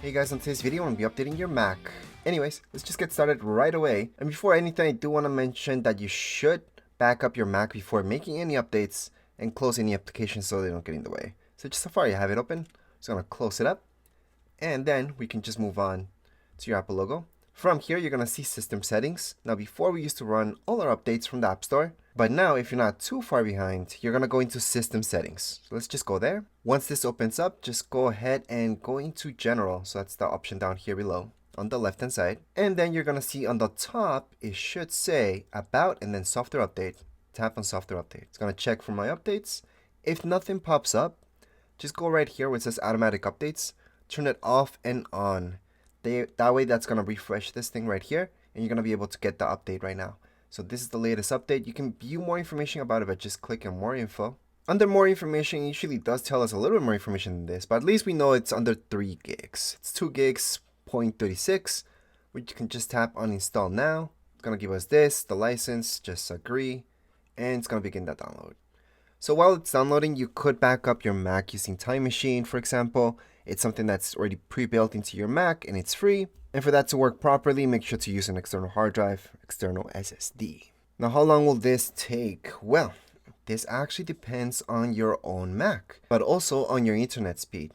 Hey guys, on today's video I'm going to be updating your Mac. Anyways, let's just get started right away. And before anything, I do want to mention that you should back up your Mac before making any updates and close any applications so they don't get in the way. So just so far you have it open, just going to close it up. And then we can just move on to your Apple logo. From here, you're going to see System Settings. Now before we used to run all our updates from the App Store. But now, if you're not too far behind, you're going to go into System Settings. So let's just go there. Once this opens up, just go ahead and go into General. So that's the option down here below on the left hand side. And then you're going to see on the top, it should say About and then Software Update. Tap on Software Update. It's going to check for my updates. If nothing pops up, just go right here where it says Automatic Updates. Turn it off and on. That way, that's going to refresh this thing right here. And you're going to be able to get the update right now. So this is the latest update. You can view more information about it by just clicking on more info. Under more information, it usually does tell us a little bit more information than this, but at least we know it's under 3 gigs. It's 2 gigs, 0.36, which you can just tap on install now. It's going to give us this, the license, just agree, and it's going to begin that download. So while it's downloading, you could back up your Mac using Time Machine, for example. It's something that's already pre-built into your Mac and it's free. And for that to work properly, make sure to use an external hard drive, external SSD. Now, how long will this take? Well, this actually depends on your own Mac, but also on your internet speed.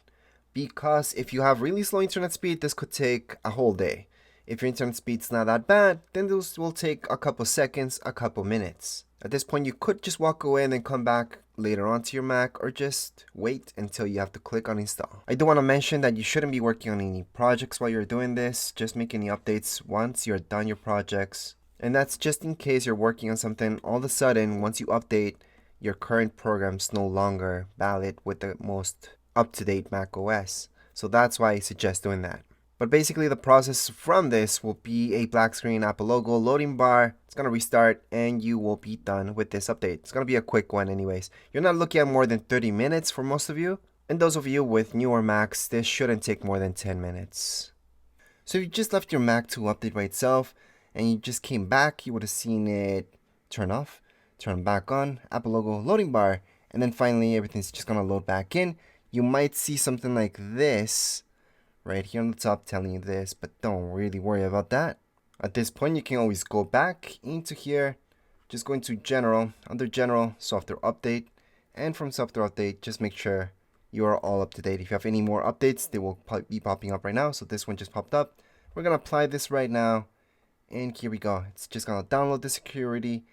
Because if you have really slow internet speed, this could take a whole day. If your internet speed's not that bad, then this will take a couple seconds, a couple minutes. At this point, you could just walk away and then come back later on to your Mac, or just wait until you have to click on install. I do want to mention that you shouldn't be working on any projects while you're doing this. Just make any updates once you're done your projects. And that's just in case you're working on something, all of a sudden, once you update, your current program's no longer valid with the most up-to-date macOS. So that's why I suggest doing that. But basically the process from this will be a black screen Apple logo loading bar. It's going to restart and you will be done with this update. It's going to be a quick one anyways. You're not looking at more than 30 minutes for most of you. And those of you with newer Macs, this shouldn't take more than 10 minutes. So if you just left your Mac to update by itself and you just came back, you would have seen it turn off, turn back on, Apple logo loading bar, and then finally everything's just going to load back in. You might see something like this right here on the top telling you this, but don't really worry about that. At this point, you can always go back into here, just go into General, under General, Software Update, and from Software Update, just make sure you are all up to date. If you have any more updates, they will be popping up right now. So this one just popped up. We're going to apply this right now, and here we go. It's just going to download the security,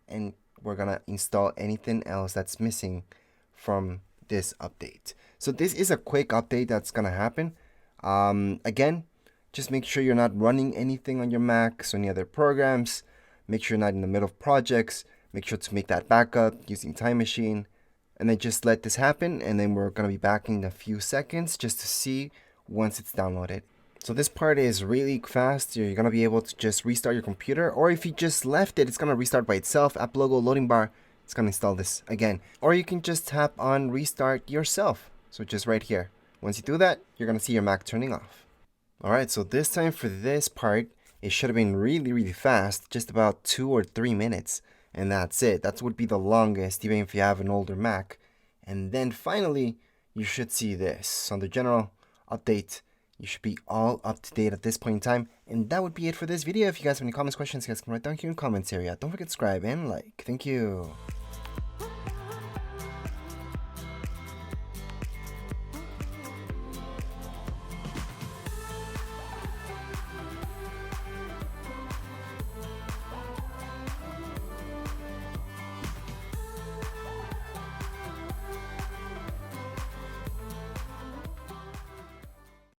and we're going to install anything else that's missing from this update. So this is a quick update that's going to happen. Again, just make sure you're not running anything on your Mac, so any other programs. Make sure you're not in the middle of projects. Make sure to make that backup using Time Machine. And then just let this happen, and then we're going to be back in a few seconds just to see once it's downloaded. So this part is really fast. You're going to be able to just restart your computer, or if you just left it, it's going to restart by itself. App logo loading bar, it's going to install this again. Or you can just tap on restart yourself. So just right here. Once you do that, you're going to see your Mac turning off. Alright, so this time for this part, it should have been really fast, just about 2 or 3 minutes. And that's it. That would be the longest, even if you have an older Mac. And then finally, you should see this. Under General, Update, you should be all up to date at this point in time. And that would be it for this video. If you guys have any comments, questions, you guys can write down here in the comments area. Don't forget to subscribe and like. Thank you.